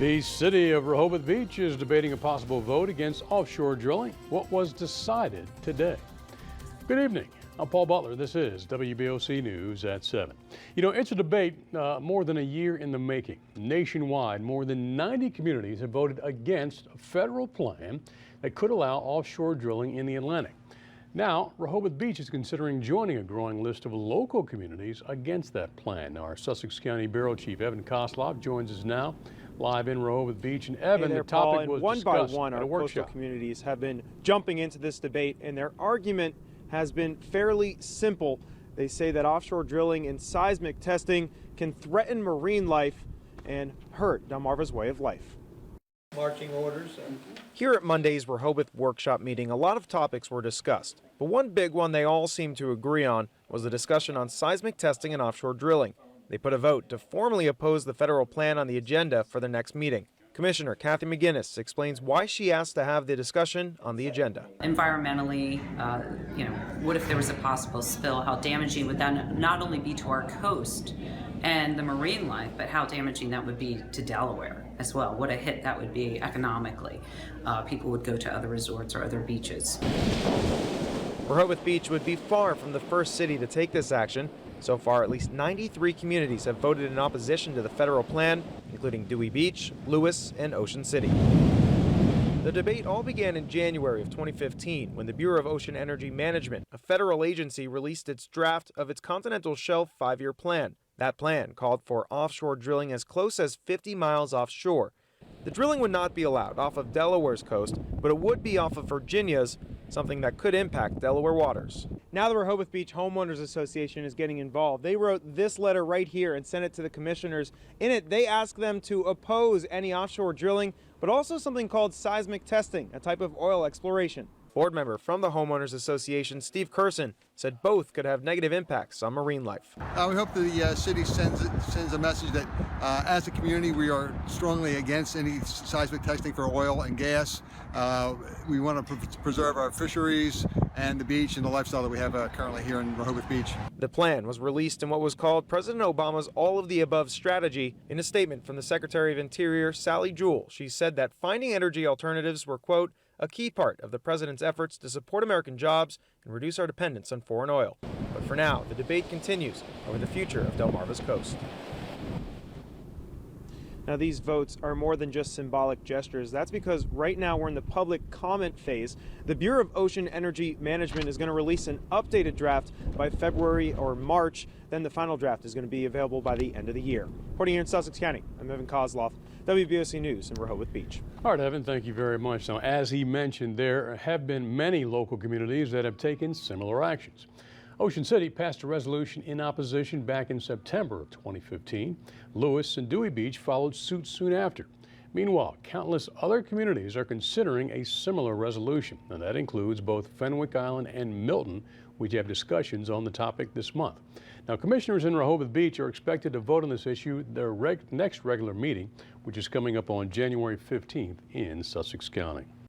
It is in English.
The city of Rehoboth Beach is debating a possible vote against offshore drilling. What was decided today? Good evening. I'm Paul Butler. This is WBOC News at 7. You know, it's a debate more than a year in the making. Nationwide, more than 90 communities have voted against a federal plan that could allow offshore drilling in the Atlantic. Now, Rehoboth Beach is considering joining a growing list of local communities against that plan. Now, our Sussex County Bureau Chief Evan Kosloff joins us now live in Rehoboth Beach. And Evan, the topic was one by discussed one, at a our workshop. coastal communities have been jumping into this debate, and their argument has been fairly simple. They say that offshore drilling and seismic testing can threaten marine life and hurt Delmarva's way of life. Marching orders. Here at Monday's Rehoboth workshop meeting, a lot of topics were discussed, but one big one they all seemed to agree on was the discussion on seismic testing and offshore drilling. They put a vote to formally oppose the federal plan on the agenda for the next meeting. Commissioner Kathy McGinnis explains why she asked to have the discussion on the agenda. Environmentally, what if there was a possible spill? How damaging would that not only be to our coast and the marine life, but how damaging that would be to Delaware as well? What a hit that would be economically. People would go to other resorts or other beaches. Rehoboth Beach would be far from the first city to take this action. So far, at least 93 communities have voted in opposition to the federal plan, including Dewey Beach, Lewis, and Ocean City. The debate all began in January of 2015 when the Bureau of Ocean Energy Management, a federal agency, released its draft of its continental shelf 5-year plan. That plan called for offshore drilling as close as 50 miles offshore. The drilling would not be allowed off of Delaware's coast, but it would be off of Virginia's, something that could impact Delaware waters. Now the Rehoboth Beach Homeowners Association is getting involved. They wrote this letter right here and sent it to the commissioners. In it, they ask them to oppose any offshore drilling, but also something called seismic testing, a type of oil exploration. Board member from the Homeowners Association, Steve Curson, said both could have negative impacts on marine life. We hope the city sends a message that as a community we are strongly against any seismic testing for oil and gas. We want to preserve our fisheries and the beach and the lifestyle that we have currently here in Rehoboth Beach. The plan was released in what was called President Obama's all-of-the-above strategy. In a statement from the Secretary of Interior, Sally Jewell, she said that finding energy alternatives were, quote, a key part of the president's efforts to support American jobs and reduce our dependence on foreign oil. But for now, the debate continues over the future of Delmarva's coast. Now, these votes are more than just symbolic gestures. That's because right now we're in the public comment phase. The Bureau of Ocean Energy Management is going to release an updated draft by February or March. Then the final draft is going to be available by the end of the year. Reporting here in Sussex County, I'm Evan Kosloff, WBOC News in Rehoboth Beach. All right, Evan, thank you very much. Now, as he mentioned, there have been many local communities that have taken similar actions. Ocean City passed a resolution in opposition back in September of 2015. Lewis and Dewey Beach followed suit soon after. Meanwhile, countless other communities are considering a similar resolution, and that includes both Fenwick Island and Milton, which have discussions on the topic this month. Now, commissioners in Rehoboth Beach are expected to vote on this issue at their next regular meeting, which is coming up on January 15th in Sussex County.